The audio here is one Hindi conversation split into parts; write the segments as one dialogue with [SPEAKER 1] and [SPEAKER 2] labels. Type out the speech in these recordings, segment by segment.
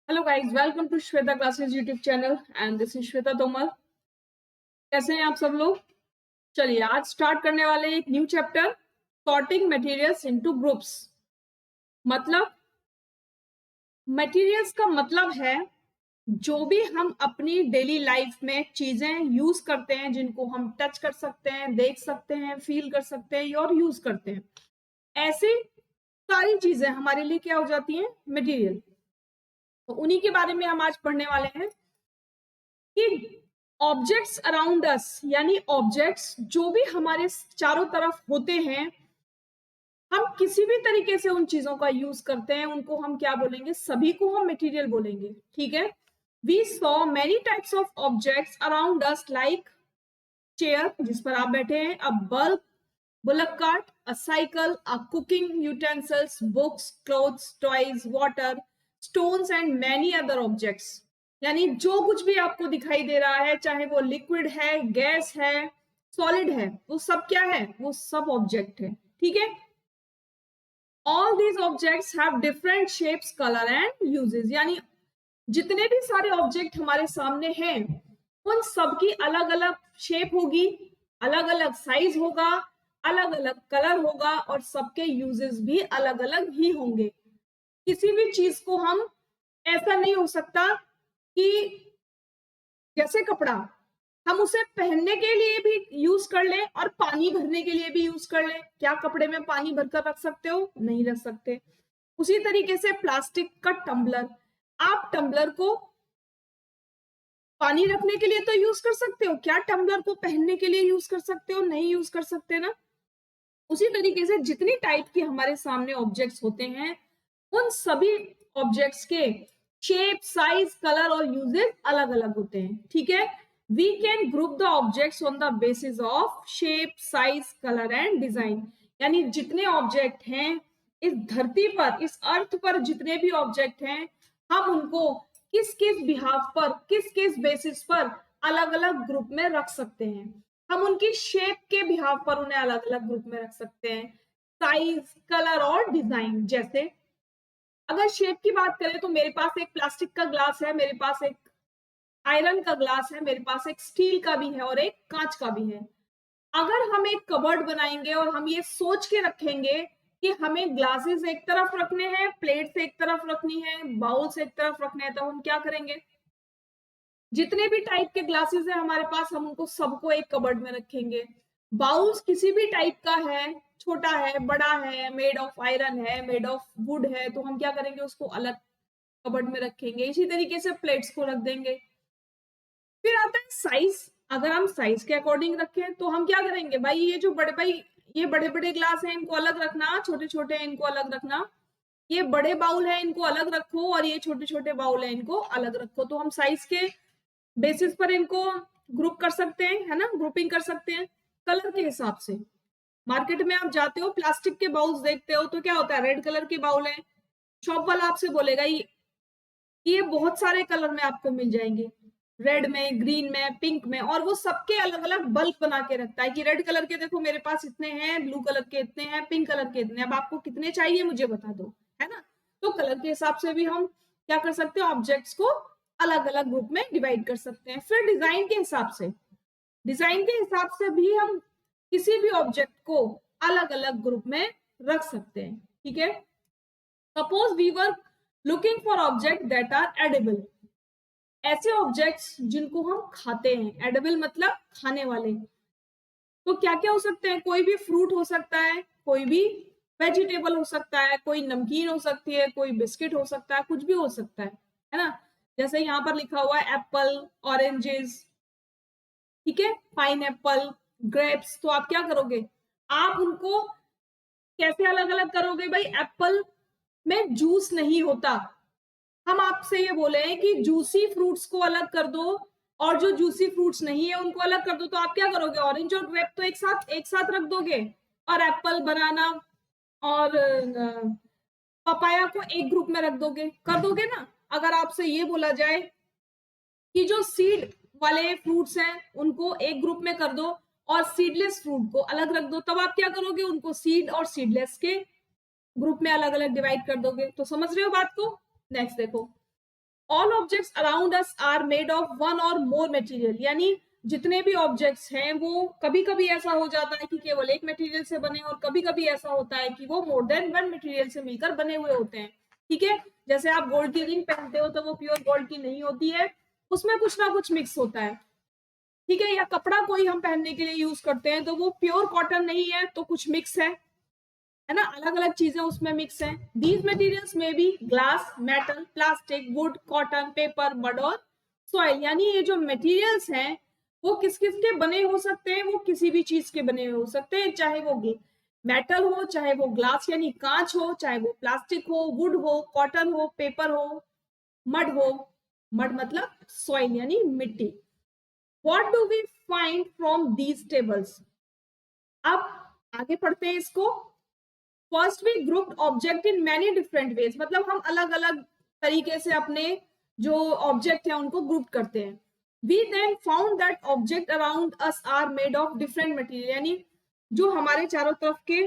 [SPEAKER 1] Hello guys, welcome to Shweta classes YouTube channel and this is Shweta Tomar. कैसे हैं आप सब लोग? चलिए आज स्टार्ट करने वाले एक new chapter, sorting materials into groups. मतलब मटेरियल्स का मतलब है जो भी हम अपनी डेली लाइफ में चीजें यूज करते हैं, जिनको हम टच कर सकते हैं, देख सकते हैं, फील कर सकते हैं और यूज करते हैं, ऐसी सारी चीजें हमारे लिए क्या हो जाती हैं? मटेरियल। तो उन्हीं के बारे में हम आज पढ़ने वाले हैं कि ऑब्जेक्ट्स अराउंड अस, यानी ऑब्जेक्ट्स जो भी हमारे चारों तरफ होते हैं, हम किसी भी तरीके से उन चीजों का यूज करते हैं, उनको हम क्या बोलेंगे? सभी को हम मटेरियल बोलेंगे। ठीक है। We saw many types of objects around us like chair जिस पर आप बैठे हैं, a bulb, bullock cart, a cycle, a cooking utensils, books, clothes, toys, water, stones and many other objects. यानी जो कुछ भी आपको दिखाई दे रहा है, चाहे वो लिक्विड है, गैस है, सॉलिड है, वो सब क्या है? वो सब ऑब्जेक्ट है। ठीक है। All these objects have different shapes, colour and uses. यानी जितने भी सारे ऑब्जेक्ट हमारे सामने हैं, उन सबकी अलग अलग शेप होगी, अलग अलग साइज होगा, अलग अलग कलर होगा और सबके यूजेस भी अलग अलग ही होंगे। किसी भी चीज को हम ऐसा नहीं हो सकता कि जैसे कपड़ा हम उसे पहनने के लिए भी यूज कर लें और पानी भरने के लिए भी यूज कर लें। क्या कपड़े में पानी भरकर रख सकते हो? नहीं रख सकते। उसी तरीके से प्लास्टिक का टम्बलर, आप टम्बलर को पानी रखने के लिए तो यूज कर सकते हो, क्या टम्बलर को पहनने के लिए यूज कर सकते हो? नहीं यूज कर सकते ना। उसी तरीके से जितनी टाइप के हमारे सामने ऑब्जेक्ट्स होते हैं, उन सभी ऑब्जेक्ट्स के शेप, साइज, कलर और यूजेस अलग अलग होते हैं। ठीक है। We can group the objects on the basis of shape, size, colour and design. यानी जितने ऑब्जेक्ट हैं इस धरती पर, इस अर्थ पर जितने भी ऑब्जेक्ट हैं, हम उनको किस किस बिहाफ पर, किस किस बेसिस पर अलग अलग ग्रुप में रख सकते हैं। हम उनकी शेप के बिहाफ पर उन्हें अलग अलग ग्रुप में रख सकते हैं, साइज, कलर और डिजाइन। जैसे अगर शेप की बात करें तो मेरे पास एक प्लास्टिक का ग्लास है, मेरे पास एक आयरन का ग्लास है, मेरे पास एक स्टील का भी है और एक कांच का भी है। अगर हम एक कबर्ड बनाएंगे और हम ये सोच के रखेंगे कि हमें ग्लासेस एक तरफ रखने हैं, प्लेट्स एक तरफ रखनी है, बाउल्स एक तरफ रखने हैं, तो हम क्या करेंगे? जितने भी टाइप के ग्लासेस है हमारे पास, हम उनको सबको एक कबर्ड में रखेंगे। बाउल्स किसी भी टाइप का है, छोटा है, बड़ा है, मेड ऑफ आयरन है, मेड ऑफ वुड है, तो हम क्या करेंगे? उसको अलग कबर्ड में रखेंगे। इसी तरीके से प्लेट्स को रख देंगे। फिर आता है साइज। अगर हम साइज के अकॉर्डिंग रखें तो हम क्या करेंगे? भाई ये बड़े बड़े ग्लास हैं, इनको अलग रखना, छोटे छोटे हैं इनको अलग रखना, ये बड़े बाउल है इनको अलग रखो और ये छोटे छोटे बाउल है इनको अलग रखो। तो हम साइज के बेसिस पर इनको ग्रुप कर सकते हैं, है ना, ग्रुपिंग कर सकते हैं। कलर के हिसाब से मार्केट में आप जाते हो, प्लास्टिक के बाउल्स देखते हो तो क्या होता है? रेड कलर के बाउल है। शॉप वाला आपसे बोलेगा ये बहुत सारे कलर में आपको मिल जाएंगे, रेड में, ग्रीन में, पिंक में, और वो सबके अलग अलग बल्क बना के रखता है कि रेड कलर के देखो मेरे पास इतने हैं, ब्लू कलर के इतने हैं, पिंक कलर के इतने हैं, अब आपको कितने चाहिए मुझे बता दो, है ना। तो कलर के हिसाब से भी हम क्या कर सकते हैं? ऑब्जेक्ट्स को अलग अलग ग्रुप में डिवाइड कर सकते हैं। फिर डिजाइन के हिसाब से भी हम किसी भी ऑब्जेक्ट को अलग अलग ग्रुप में रख सकते हैं। ठीक है। Suppose we were looking for object that are edible. ऐसे ऑब्जेक्ट्स जिनको हम खाते हैं, एडिबल मतलब खाने वाले। तो क्या क्या हो सकते हैं? कोई भी फ्रूट हो सकता है, कोई भी वेजिटेबल हो सकता है, कोई नमकीन हो सकती है, कोई बिस्किट हो सकता है, कुछ भी हो सकता है ना। जैसे यहाँ पर लिखा हुआ है एप्पल, ऑरेंजेस, ठीक है, पाइन एप्पल, ग्रेप्स। तो आप क्या करोगे? आप उनको कैसे अलग अलग करोगे? भाई एप्पल में जूस नहीं होता, हम आपसे ये बोले हैं कि जूसी फ्रूट्स को अलग कर दो और जो जूसी फ्रूट्स नहीं है उनको अलग कर दो। तो आप क्या करोगे? ऑरेंज और ग्रेप तो एक साथ रख दोगे और एप्पल, बनाना और पपाया को एक ग्रुप में रख दोगे, कर दोगे ना। अगर आपसे ये बोला जाए कि जो सीड वाले फ्रूट्स हैं उनको एक ग्रुप में कर दो और सीडलेस फ्रूट को अलग रख दो, तब आप क्या करोगे? उनको सीड और सीडलेस के ग्रुप में अलग अलग डिवाइड कर दोगे। तो समझ रहे हो बात को? नेक्स्ट देखो, all objects around us are made of one और मोर मटेरियल, यानी जितने भी ऑब्जेक्ट्स हैं वो कभी कभी ऐसा हो जाता है कि केवल एक मटेरियल से बने, और कभी कभी ऐसा होता है कि वो मोर देन वन मटेरियल से मिलकर बने हुए होते हैं। ठीक है, जैसे आप गोल्ड की रिंग पहनते हो तो वो प्योर गोल्ड की नहीं होती है, उसमें कुछ ना कुछ मिक्स होता है। ठीक है, या कपड़ा कोई हम पहनने के लिए यूज करते हैं तो वो प्योर कॉटन नहीं है, तो कुछ मिक्स है ना, अलग अलग चीजें उसमें मिक्स हैं। दीज मटेरियल्स में भी glass, metal, plastic, would, cotton, paper, mud और सॉइल, यानी ये जो मटेरियल्स हैं वो किस किस के बने हो सकते हैं, वो किसी भी चीज के बने हो सकते हैं, चाहे वो मेटल हो, चाहे वो ग्लास यानी कांच हो, चाहे वो प्लास्टिक हो, वुड हो, कॉटन हो, पेपर हो, मड हो। मड मतलब सॉइल यानी मिट्टी। What do we find from these tables? अब आगे पढ़ते हैं इसको। First we grouped object in many different ways, मतलब हम अलग अलग तरीके से अपने जो ऑब्जेक्ट है उनको ग्रुप करते हैं। We then found that object around us are made of different material, यानी जो हमारे चारों तरफ के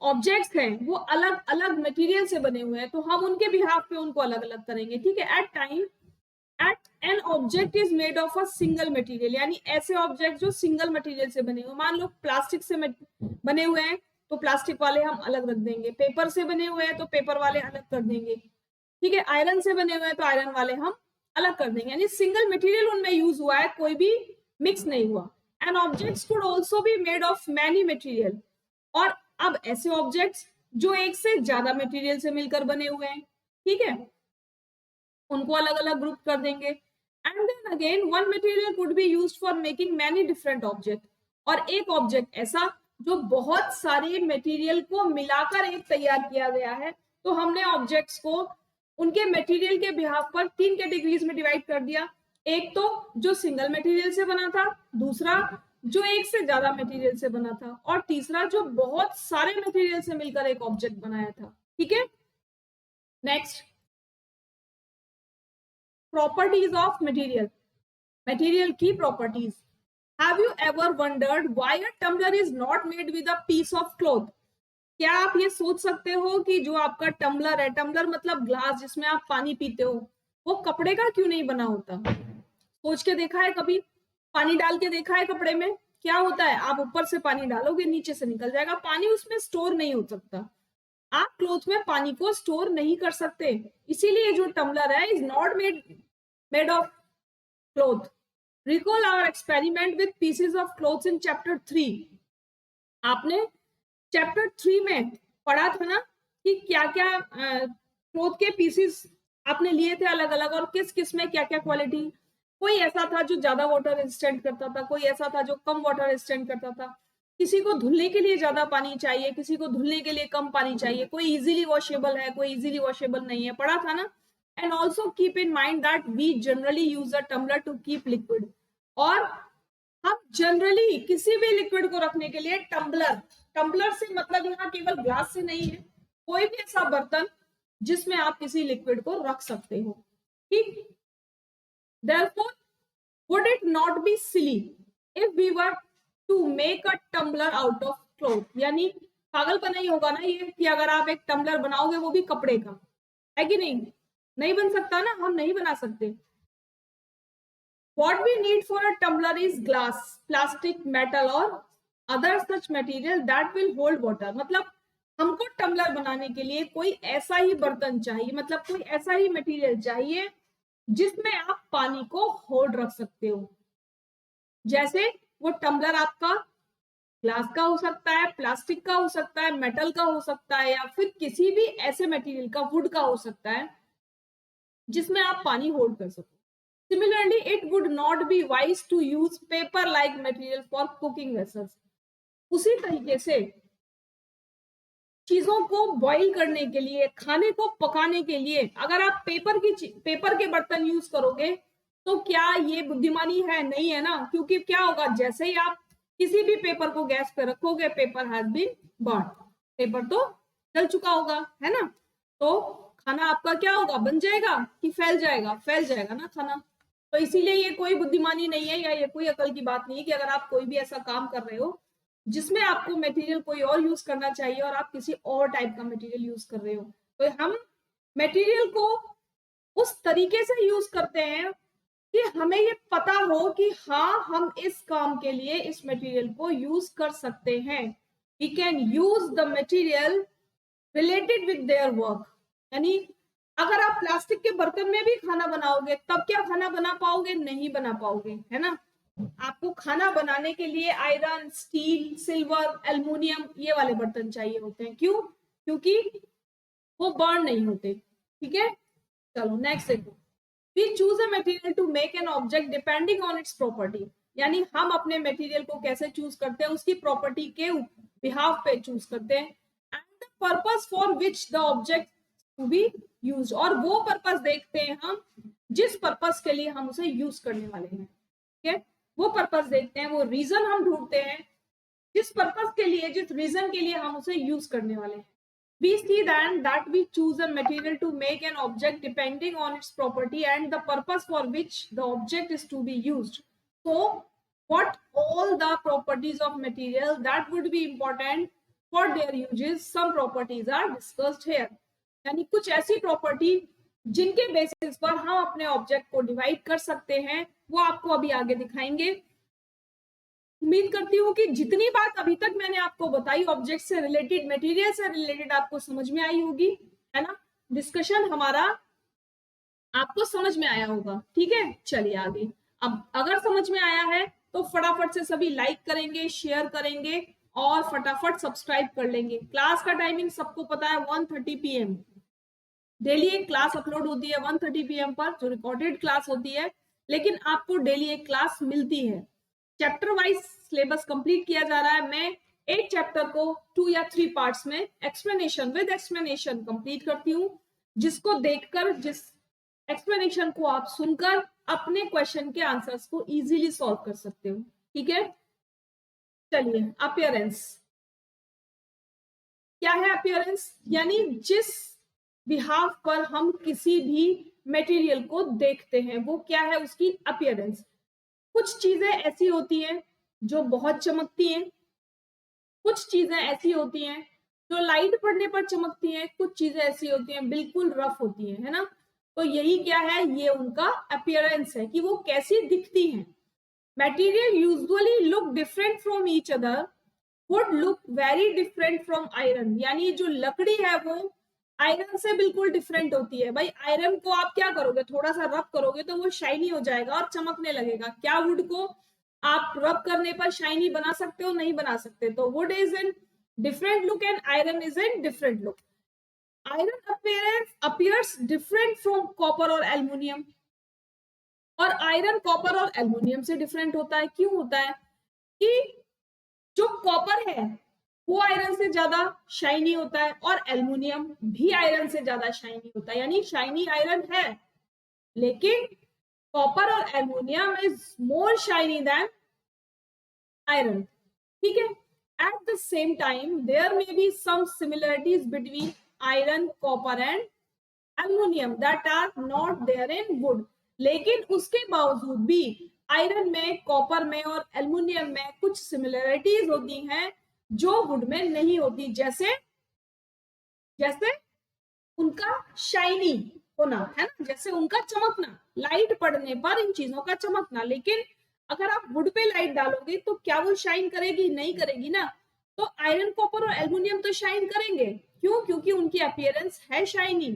[SPEAKER 1] ऑब्जेक्ट्स हैं वो अलग अलग मटेरियल से बने हुए हैं, तो हम उनके बिहाफ पे उनको अलग अलग करेंगे। ठीक है, that an object is made of a single material, यानी ऐसे ऑब्जेक्ट जो सिंगल मटेरियल से बने हुए, मान लो प्लास्टिक से बने हुए हैं तो प्लास्टिक वाले हम अलग रख देंगे, पेपर से बने हुए हैं तो पेपर वाले अलग कर देंगे। ठीक है, आयरन से बने हुए हैं तो आयरन वाले हम अलग कर देंगे, यानी सिंगल मटेरियल उनमें यूज हुआ है, कोई भी मिक्स नहीं हुआ। And objects could also be made of many material, और अब ऐसे ऑब्जेक्ट्स जो एक से ज्यादा मटेरियल से मिलकर बने हुए हैं, ठीक है, उनको अलग अलग ग्रुप कर देंगे। And then again one material could be used for making many different object, और एक ऑब्जेक्ट ऐसा जो बहुत सारे मटेरियल को मिलाकर एक तैयार किया गया है, तो हमने ऑब्जेक्ट्स को उनके मटेरियल के बिहाफ पर तीन कैटेगरीज में डिवाइड कर दिया। एक तो जो सिंगल मटेरियल से बना था, दूसरा जो एक से ज्यादा मटेरियल से बना था, और तीसरा जो बहुत सारे मटेरियल से मिलकर एक ऑब्जेक्ट बनाया था। ठीक है, next, properties of material, material की properties. Have you ever wondered why a tumbler is not made with a piece of cloth? क्या आप ये सोच सकते हो कि जो आपका टम्बलर है, टम्बलर मतलब ग्लास जिसमें आप पानी पीते हो, वो कपड़े का क्यों नहीं बना होता? सोच के देखा है कभी? पानी डाल के देखा है कपड़े में? क्या होता है, आप ऊपर से पानी डालोगे नीचे से निकल जाएगा, पानी उसमें स्टोर नहीं हो सकता। आप क्लॉथ में पानी को स्टोर नहीं कर सकते, इसीलिए जो टम्बलर है is not made of cloth. Recall our experiment with pieces of clothes in chapter 3। आपने चैप्टर 3 में पढ़ा था ना कि क्या क्या क्लॉथ के पीसेस आपने लिए थे अलग अलग, और किस किस में क्या क्या क्वालिटी। कोई ऐसा था जो ज्यादा वाटर रेजिस्टेंट करता था, कोई ऐसा था जो कम वाटर रेजिस्टेंट करता था, किसी को धुलने के लिए ज्यादा पानी चाहिए, किसी को धुलने के लिए कम पानी चाहिए, कोई इजीली वॉशेबल है, कोई इजीली वॉशेबल नहीं है, पढ़ा था ना। And also keep in mind that we generally use a tumbler to keep liquid, और हम जनरली किसी भी लिक्विड को रखने के लिए टम्बलर, टम्बलर से मतलब यहाँ केवल ग्लास से नहीं है, कोई भी ऐसा बर्तन जिसमें आप किसी लिक्विड को रख सकते हो। ठीक, therefore would it not be silly if we were to make a tumbler out of cloth? यानी पागलपना ही होगा ना ये कि अगर आप एक टम्बलर बनाओगे वो भी कपड़े का, है कि नहीं? नहीं बन सकता ना, हम नहीं बना सकते। What we need for a tumbler is glass, plastic, metal or other such material that will hold water। मतलब हमको टम्बलर बनाने के लिए कोई ऐसा ही बर्तन चाहिए, मतलब कोई ऐसा ही मटेरियल चाहिए जिसमें आप पानी को होल्ड रख सकते हो। जैसे वो टम्बलर आपका ग्लास का हो सकता है, प्लास्टिक का हो सकता है, मेटल का हो सकता है, या फिर किसी भी ऐसे मटेरियल का, वुड का हो सकता है, जिसमें आप पानी होल्ड कर सको। Similarly, it would not be wise to use paper-like material for cooking vessels। उसी तरीके से चीजों को बॉईल करने के लिए, खाने को पकाने के लिए अगर आप पेपर के बर्तन यूज करोगे तो क्या ये बुद्धिमानी है? नहीं है ना, क्योंकि क्या होगा, जैसे ही आप किसी भी पेपर को गैस पे रखोगे, paper has been burn, paper तो जल चुका होगा, है ना। तो खाना आपका क्या होगा, बन जाएगा कि फैल जाएगा? फैल जाएगा ना खाना। तो इसीलिए ये कोई बुद्धिमानी नहीं है, या ये कोई अकल की बात नहीं है कि अगर आप कोई भी ऐसा काम कर रहे हो जिसमें आपको मटेरियल कोई और यूज करना चाहिए और आप किसी और टाइप का मटेरियल यूज कर रहे हो, तो हम मटेरियल को उस तरीके से यूज करते हैं कि हमें ये पता हो कि हाँ हम इस काम के लिए इस मटेरियल को यूज कर सकते हैं। We can use the material related with their work. यानी अगर आप प्लास्टिक के बर्तन में भी खाना बनाओगे तब क्या खाना बना पाओगे? नहीं बना पाओगे, है ना। आपको खाना बनाने के लिए आयरन, स्टील, सिल्वर, एल्युमिनियम ये वाले बर्तन चाहिए होते हैं। क्यों? क्योंकि वो बर्न नहीं होते। ठीक है, चलो नेक्स्ट देखो। We choose a material to make an object depending on its property. यानी हम अपने मटेरियल को कैसे चूज करते हैं? उसकी प्रॉपर्टी के बिहाफ पे चूज करते हैं। And the purpose for which the object to be use, और वो पर्पस देखते हैं हम जिस पर्पस के लिए हम उसे यूज करने वाले हैं। ठीक है, वो पर्पस देखते हैं, वो रीजन हम ढूंढते हैं जिस पर्पस के लिए, जिस रीजन के लिए हम उसे यूज करने वाले हैं। We see then that we choose a material to make an object depending on its property and the purpose for which the object is to be used. So, what all the properties of material that would be important for their uses, some properties are discussed here. यानी कुछ ऐसी प्रॉपर्टी जिनके बेसिस पर हम अपने ऑब्जेक्ट को डिवाइड कर सकते हैं, वो आपको अभी आगे दिखाएंगे। उम्मीद करती हूँ कि जितनी बात अभी तक मैंने आपको बताई ऑब्जेक्ट से रिलेटेड, मटेरियल से रिलेटेड, आपको समझ में आई होगी, है ना। डिस्कशन हमारा आपको समझ में आया होगा। ठीक है, चलिए आगे। अब अगर समझ में आया है तो फटाफट से सभी लाइक करेंगे, शेयर करेंगे और फटाफट सब्सक्राइब कर लेंगे। क्लास का टाइमिंग सबको पता है, 1:30 PM डेली एक क्लास अपलोड होती है 1:30 PM पर, जो रिकॉर्डेड क्लास होती है, लेकिन आपको डेली एक क्लास मिलती है। चैप्टर वाइज सिलेबस कंप्लीट किया जा रहा है। मैं एक चैप्टर को 2 या 3 पार्ट्स में एक्सप्लेनेशन विद एक्सप्लेनेशन कंप्लीट करती हूँ, जिसको देखकर, जिस एक्सप्लेनेशन को आप सुनकर अपने क्वेश्चन के आंसर्स को इजीली सॉल्व कर सकते हो। ठीक है, चलिए। अपीयरेंस क्या है? अपीयरेंस यानी जिस बिहाफ पर हम किसी भी मटेरियल को देखते हैं, वो क्या है? उसकी अपीयरेंस। कुछ चीजें ऐसी होती हैं जो बहुत चमकती हैं, कुछ चीजें ऐसी होती हैं जो लाइट पड़ने पर चमकती हैं, कुछ चीजें ऐसी होती हैं बिल्कुल रफ होती हैं, है ना। तो यही क्या है? ये उनका अपीयरेंस है कि वो कैसी दिखती हैं। Material usually look different from each other, would look very different from iron. यानी जो लकड़ी है वो आयरन से बिल्कुल डिफरेंट होती है। भाई आयरन को आप क्या करोगे? थोड़ा सा रब करोगे तो वो शाइनी हो जाएगा और चमकने लगेगा। क्या वुड को आप रब करने पर शाइनी बना सकते हो? नहीं बना सकते। तो would is in different look and iron is in different look. Iron appears different from copper और एल्युमिनियम, और आयरन कॉपर और एल्युमिनियम से डिफरेंट होता है। क्यों होता है? कि जो कॉपर है वो आयरन से ज्यादा शाइनी होता है और एल्युमिनियम भी आयरन से ज्यादा शाइनी होता है। यानी शाइनी आयरन है, लेकिन कॉपर और aluminium is more shiny than iron. ठीक है, at the same time there may be some similarities between iron, copper and aluminium that are not there in wood. लेकिन उसके बावजूद भी आयरन में, कॉपर में और एल्युमिनियम में कुछ सिमिलरिटीज होती हैं जो वुड में नहीं होती। जैसे जैसे उनका शाइनी होना, है ना, जैसे उनका चमकना, लाइट पड़ने पर इन चीजों का चमकना। लेकिन अगर आप वुड पे लाइट डालोगे तो क्या वो शाइन करेगी? नहीं करेगी ना। तो आयरन, कॉपर और एल्युमिनियम तो शाइन करेंगे। क्यों? क्योंकि उनकी अपीयरेंस है शाइनी,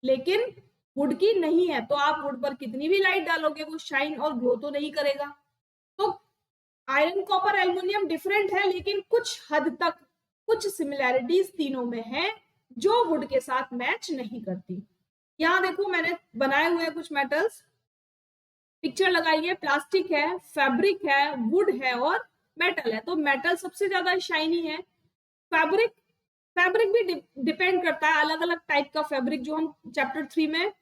[SPEAKER 1] लेकिन वुड की नहीं है। तो आप वुड पर कितनी भी लाइट डालोगे वो शाइन और ग्लो तो नहीं करेगा। तो आयरन, कॉपर, एल्युमिनियम डिफरेंट है, लेकिन कुछ हद तक कुछ सिमिलैरिटीज तीनों में है जो वुड के साथ मैच नहीं करती। यहाँ देखो मैंने बनाए हुए कुछ मेटल्स, पिक्चर लगाई है। प्लास्टिक है, फैब्रिक है, वुड है और मेटल है। तो मेटल सबसे ज्यादा शाइनी है। फैब्रिक फैब्रिक भी डिपेंड करता है, अलग अलग टाइप का फैब्रिक, जो हम चैप्टर 3 में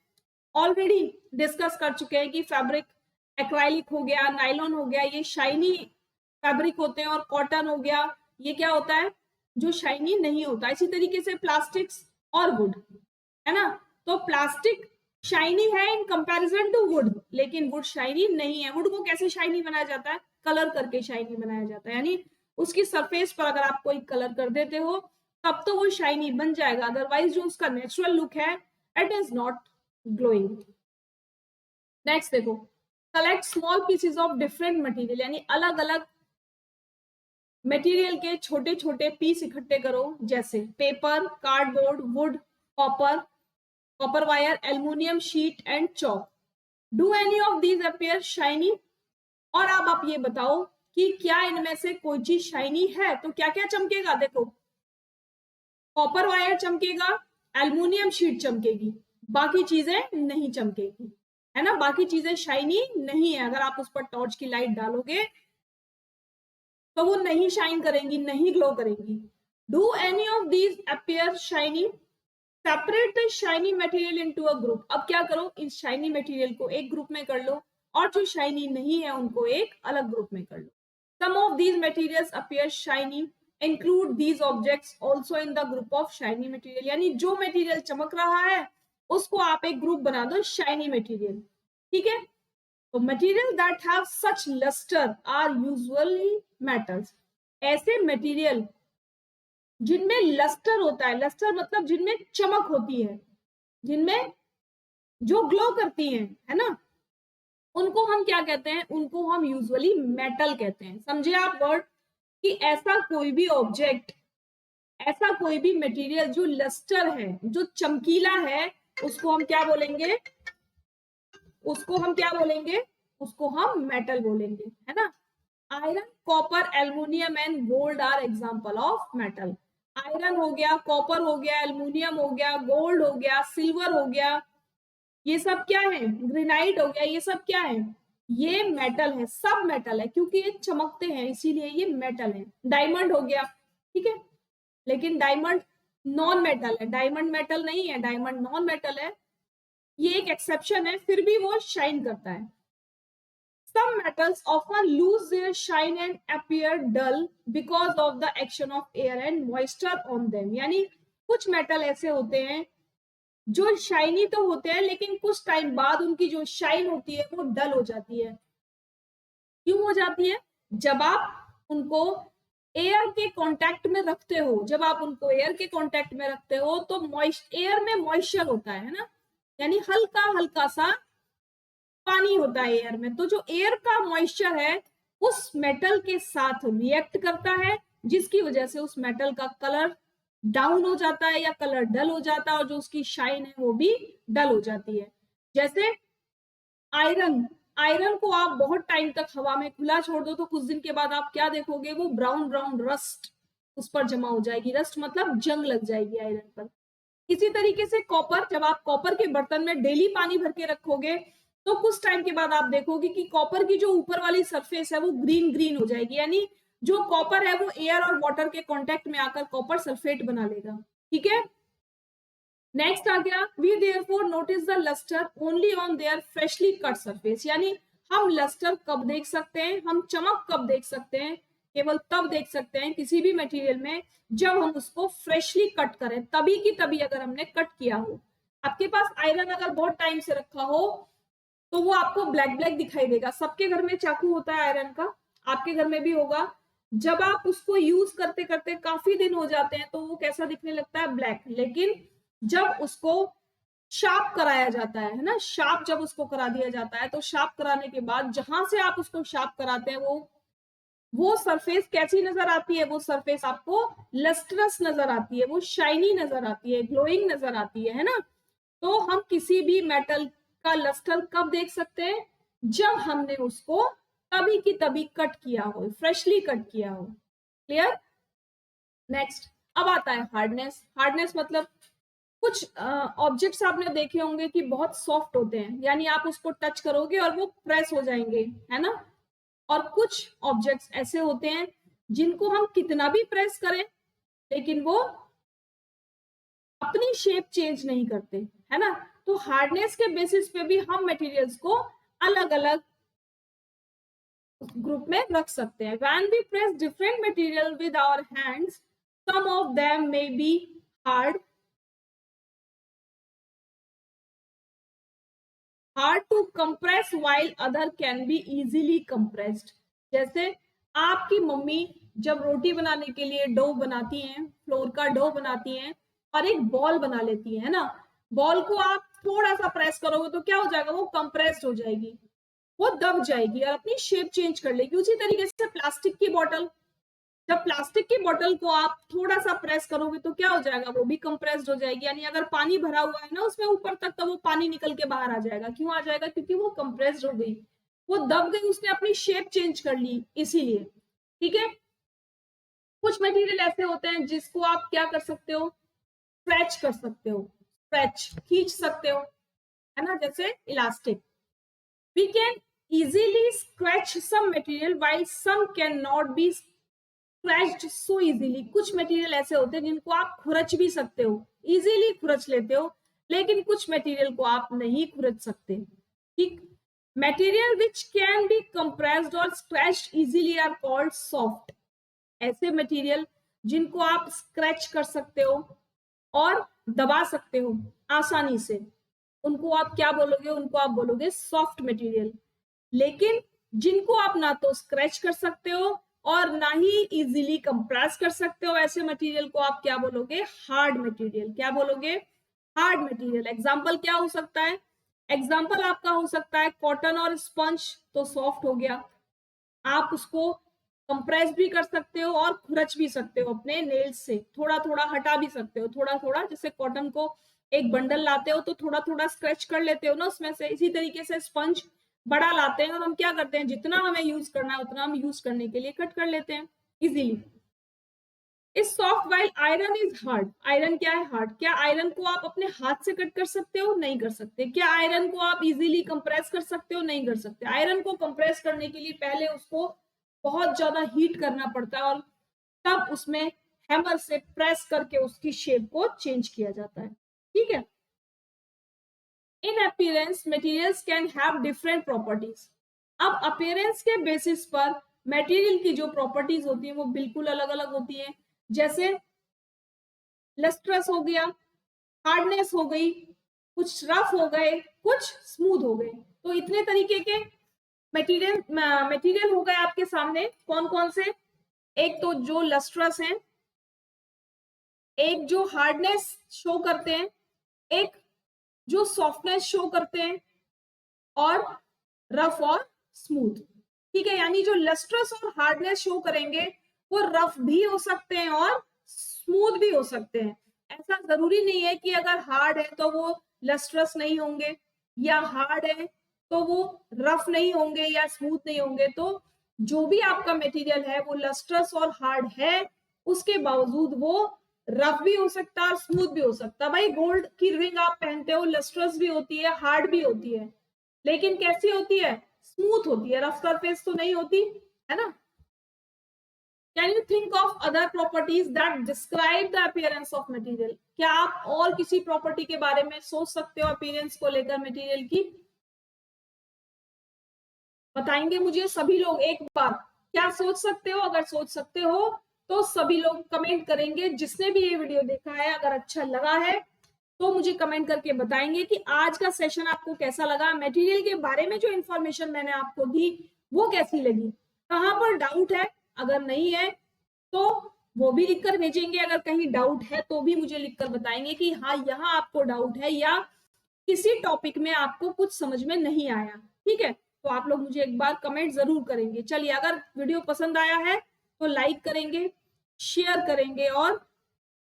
[SPEAKER 1] ऑलरेडी डिस्कस कर चुके हैं कि फैब्रिक एक्राइलिक हो गया, नायलॉन हो गया, ये शाइनी फैब्रिक होते हैं। और कॉटन हो गया, ये क्या होता है? जो शाइनी नहीं होता। इसी तरीके से प्लास्टिक्स और वुड, है ना। तो प्लास्टिक शाइनी है इन कंपैरिजन टू वुड, लेकिन वुड शाइनी नहीं है। वुड को कैसे शाइनी बनाया जाता है? कलर करके शाइनी बनाया जाता है। यानी उसकी सरफेस पर अगर आप कोई कलर कर देते हो तब तो वो शाइनी बन जाएगा, अदरवाइज जो उसका नेचुरल लुक है it is not glowing. Next देखो, collect small pieces of different material, यानी अलग अलग मटेरियल के छोटे छोटे पीस इकट्ठे करो, जैसे paper, cardboard, would, copper, copper wire, aluminium sheet and chalk. Do any of these appear shiny? और अब आप ये बताओ कि क्या इनमें से कोई चीज शाइनी है? तो क्या क्या चमकेगा? देखो, कॉपर वायर चमकेगा, एल्युमिनियम शीट चमकेगी, बाकी चीजें नहीं चमकेगी, है ना। बाकी चीजें शाइनी नहीं है। अगर आप उस पर टॉर्च की लाइट डालोगे तो वो नहीं शाइन करेंगी, नहीं ग्लो करेंगी। Do any of these appear shiny? Separate the shiny material into a group. अब क्या करो, इस शाइनी मटेरियल को एक ग्रुप में कर लो और जो शाइनी नहीं है उनको एक अलग ग्रुप में कर लो। Some of these materials appear shiny, include these objects also in the group of shiny material. यानी जो मटेरियल चमक रहा है उसको आप एक ग्रुप बना दो शाइनी मटेरियल, ठीक है। तो material that have such lustre are usually metals. ऐसे मटेरियल जिनमें लस्टर होता है, लस्टर मतलब जिनमें चमक होती है, जिनमें जो ग्लो करती हैं, है ना, उनको हम क्या कहते हैं? उनको हम यूजुअली मेटल कहते हैं। समझे आप वर्ड? कि ऐसा कोई भी ऑब्जेक्ट, ऐसा कोई भी मटेरियल जो लस्टर है, जो चमकीला है, उसको हम क्या बोलेंगे? उसको हम क्या बोलेंगे? उसको हम मेटल बोलेंगे, है ना। Iron, copper, aluminium and gold are example of metal. Iron हो गया, कॉपर हो गया, एल्युमिनियम हो गया, गोल्ड हो गया, सिल्वर हो गया, ये सब क्या है? ग्रेनाइट हो गया, ये सब क्या है? ये मेटल है, सब मेटल है, क्योंकि ये चमकते हैं इसीलिए ये मेटल है। डायमंड हो गया, ठीक है, लेकिन डायमंड नॉन मेटल है, डायमंड मेटल नहीं है, डायमंड नॉन मेटल है, ये एक एक्सेप्शन है, फिर भी वो शाइन करता है। Some metals often lose their shine and appear dull because of the action of air and moisture on them। यानी कुछ मेटल ऐसे होते हैं जो शाइनी तो होते हैं, लेकिन कुछ टाइम बाद उनकी जो शाइन होती है वो डल हो जाती है। क्यों हो जाती है? जब आप उनको एयर के कांटेक्ट में रखते हो, जब आप उनको एयर के कांटेक्ट में रखते हो तो एयर में मॉइस्चर होता है ना, यानी हल्का हल्का सा पानी होता है एयर में। तो जो एयर का मॉइस्चर है उस मेटल के साथ रिएक्ट करता है, जिसकी वजह से उस मेटल का कलर डाउन हो जाता है या कलर डल हो जाता है, और जो उसकी शाइन है वो भी डल हो जाती है। जैसे आयरन, आयरन को आप बहुत टाइम तक हवा में खुला छोड़ दो तो कुछ दिन के बाद आप क्या देखोगे? वो ब्राउन ब्राउन रस्ट उस पर जमा हो जाएगी। रस्ट मतलब जंग लग जाएगी आयरन पर। इसी तरीके से कॉपर, जब आप कॉपर के बर्तन में डेली पानी भर के रखोगे तो कुछ टाइम के बाद आप देखोगे कि कॉपर की जो ऊपर वाली सरफेस है वो ग्रीन ग्रीन हो जाएगी, यानी जो कॉपर है वो एयर और वाटर के कांटेक्ट में आकर कॉपर सल्फेट बना लेगा, ठीक है। नेक्स्ट आ गया, we therefore notice the lustre only on their freshly cut surface. यानी हम लस्टर कब देख सकते हैं, हम चमक कब देख सकते हैं? केवल तब देख सकते हैं किसी भी मटेरियल में जब हम उसको फ्रेशली कट करें, तभी की तभी अगर हमने कट किया हो। आपके पास आयरन अगर बहुत टाइम से रखा हो तो वो आपको ब्लैक ब्लैक दिखाई देगा। सबके घर में चाकू होता है आयरन का, आपके घर में भी होगा। जब आप उसको यूज करते करते काफी दिन हो जाते हैं तो वो कैसा दिखने लगता है? ब्लैक। लेकिन जब उसको शार्प कराया जाता है ना, शार्प जब उसको करा दिया जाता है तो शार्प कराने के बाद जहां से आप उसको शार्प कराते हैं वो सरफेस कैसी नजर आती है? वो सरफेस आपको लस्ट्रस नजर आती है, वो शाइनी नजर आती है, ग्लोइंग नजर आती है ना। तो हम किसी भी मेटल का लस्टर कब देख सकते हैं? जब हमने उसको तभी की तभी कट किया हो, फ्रेशली कट किया हो। क्लियर? नेक्स्ट अब आता है हार्डनेस। हार्डनेस मतलब कुछ ऑब्जेक्ट्स आपने देखे होंगे कि बहुत सॉफ्ट होते हैं, यानी आप उसको टच करोगे और वो प्रेस हो जाएंगे, है ना। और कुछ ऑब्जेक्ट्स ऐसे होते हैं जिनको हम कितना भी प्रेस करें लेकिन वो अपनी शेप चेंज नहीं करते, है ना। तो हार्डनेस के बेसिस पे भी हम मटेरियल्स को अलग अलग ग्रुप में रख सकते हैं। When we press different material with our hands, some of them may be hard to compress while other can be easily compressed। जैसे आपकी मम्मी जब रोटी बनाने के लिए डो बनाती हैं, फ्लोर का डो बनाती हैं और एक बॉल बना लेती है ना, बॉल को आप थोड़ा सा प्रेस करोगे तो क्या हो जाएगा, वो कंप्रेस्ड हो जाएगी, वो दब जाएगी और अपनी शेप चेंज कर लेगी। उसी तरीके से प्लास्टिक की बॉटल, जब प्लास्टिक की बोतल को आप थोड़ा सा प्रेस करोगे तो क्या हो जाएगा, वो भी कंप्रेस्ड हो जाएगी। यानी अगर पानी भरा हुआ है ना उसमें ऊपर तक, तो वो पानी निकल के बाहर आ जाएगा। क्यों आ जाएगा, क्योंकि वो कंप्रेस्ड हो गई, वो दब गई, उसने अपनी शेप चेंज कर ली, इसीलिए। ठीक है, कुछ मटेरियल ऐसे होते हैं जिसको आप क्या कर सकते हो, स्ट्रेच कर सकते हो, स्ट्रेच खींच सकते हो, है ना, जैसे elastic. We can easily scratch some material while some can not be scratched so easily. कुछ मटेरियल ऐसे होते हैं जिनको आप खुरच भी सकते हो, इजीली खुरच लेते हो, लेकिन कुछ मटेरियल को आप नहीं खुरच सकते। ठीक, material which can be compressed और scratched easily are called soft. ऐसे मटेरियल जिनको आप स्क्रैच कर सकते हो और दबा सकते हो आसानी से, उनको आप क्या बोलोगे, उनको आप बोलोगे सॉफ्ट मटेरियल। लेकिन जिनको आप ना तो स्क्रैच कर सकते हो और ना ही इजीली कंप्रेस कर सकते हो, ऐसे मटेरियल को आप क्या बोलोगे, हार्ड मटेरियल। क्या बोलोगे, हार्ड मटेरियल। एग्जांपल क्या हो सकता है, एग्जांपल आपका हो सकता है कॉटन और स्पंज, तो सॉफ्ट हो गया। आप उसको कंप्रेस भी कर सकते हो और खुरच भी सकते हो अपने नेल्स से, थोड़ा थोड़ा हटा भी सकते हो, थोड़ा थोड़ा। जैसे कॉटन को एक बंडल लाते हो तो थोड़ा थोड़ा स्क्रैच कर लेते हो ना उसमें से, इसी तरीके से स्पंज बड़ा लाते हैं और हम क्या करते हैं, जितना हमें यूज करना है उतना हम यूज करने के लिए कट कर लेते हैं इजीली। इस soft while iron is hard. Iron क्या है, हार्ड। क्या आयरन को आप अपने हाथ से कट कर सकते हो, नहीं कर सकते। क्या आयरन को आप इजीली कंप्रेस कर सकते हो, नहीं कर सकते। आयरन को कंप्रेस करने के लिए पहले उसको बहुत ज्यादा हीट करना पड़ता है और तब उसमें हैमर से प्रेस करके उसकी शेप को चेंज किया जाता है। ठीक है, इन appearance materials can have different properties. अब अपीयरेंस के बेसिस पर मटेरियल की जो प्रॉपर्टीज होती है वो बिल्कुल अलग अलग होती है। जैसे लस्ट्रस हो गया, हार्डनेस हो गई, कुछ रफ हो गए, कुछ स्मूथ हो गए। तो इतने तरीके के मटेरियल हो गए आपके सामने। कौन कौन से, एक तो जो लस्ट्रस हैं, एक जो हार्डनेस शो करते हैं, एक जो सॉफ्टनेस शो करते हैं, और रफ और स्मूथ। ठीक है, यानी जो लस्ट्रस और हार्डनेस शो करेंगे वो रफ भी हो सकते हैं और स्मूथ भी हो सकते हैं। ऐसा जरूरी नहीं है कि अगर हार्ड है तो वो लस्ट्रस नहीं होंगे, या हार्ड है तो वो रफ नहीं होंगे या स्मूथ नहीं होंगे। तो जो भी आपका मटेरियल है वो लस्ट्रस और हार्ड है, उसके बावजूद वो रफ भी हो सकता है और स्मूथ भी हो सकता है। भाई गोल्ड की रिंग आप पहनते हो, लस्ट्रस भी होती है, हार्ड भी होती है, लेकिन कैसी होती है, स्मूथ होती है, रफ सरफेस तो नहीं होती, है ना। Can you think of other properties that describe the appearance of material. क्या आप और किसी प्रॉपर्टी के बारे में सोच सकते हो अपीयरेंस को लेकर मटेरियल की, बताएंगे मुझे सभी लोग एक बार। क्या सोच सकते हो, अगर सोच सकते हो तो सभी लोग कमेंट करेंगे। जिसने भी ये वीडियो देखा है, अगर अच्छा लगा है तो मुझे कमेंट करके बताएंगे कि आज का सेशन आपको कैसा लगा, मटेरियल के बारे में जो इन्फॉर्मेशन मैंने आपको दी वो कैसी लगी, कहाँ पर डाउट है, अगर नहीं है तो वो भी लिखकर भेजेंगे। अगर कहीं डाउट है तो भी मुझे लिखकर बताएंगे कि हाँ यहाँ आपको डाउट है या किसी टॉपिक में आपको कुछ समझ में नहीं आया। ठीक है, तो आप लोग मुझे एक बार कमेंट जरूर करेंगे। चलिए, अगर वीडियो पसंद आया है तो लाइक करेंगे, शेयर करेंगे, और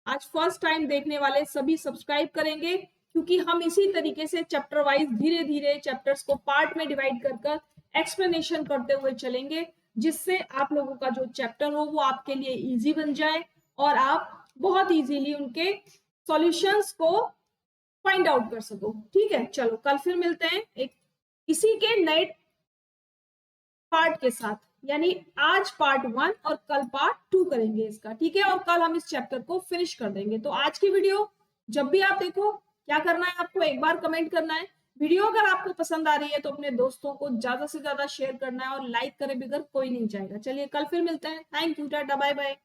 [SPEAKER 1] आज फर्स्ट टाइम देखने वाले सभी सब्सक्राइब करेंगे, क्योंकि हम इसी तरीके से चैप्टर वाइज धीरे धीरे चैप्टर्स को पार्ट में डिवाइड कर एक्सप्लेनेशन करते हुए चलेंगे, जिससे आप लोगों का जो चैप्टर हो वो आपके लिए इजी बन जाए और आप बहुत इजीली उनके सॉल्यूशंस को फाइंड आउट कर सको। ठीक है, चलो कल फिर मिलते हैं एक इसी के नए पार्ट के साथ। यानी आज पार्ट 1 और कल पार्ट 2 करेंगे इसका। ठीक है, और कल हम इस चैप्टर को फिनिश कर देंगे। तो आज की वीडियो जब भी आप देखो, क्या करना है आपको, एक बार कमेंट करना है। वीडियो अगर आपको पसंद आ रही है तो अपने दोस्तों को ज्यादा से ज्यादा शेयर करना है, और लाइक करे बगैर कोई नहीं जाएगा। चलिए कल फिर मिलते हैं। Thank you, tata, bye bye.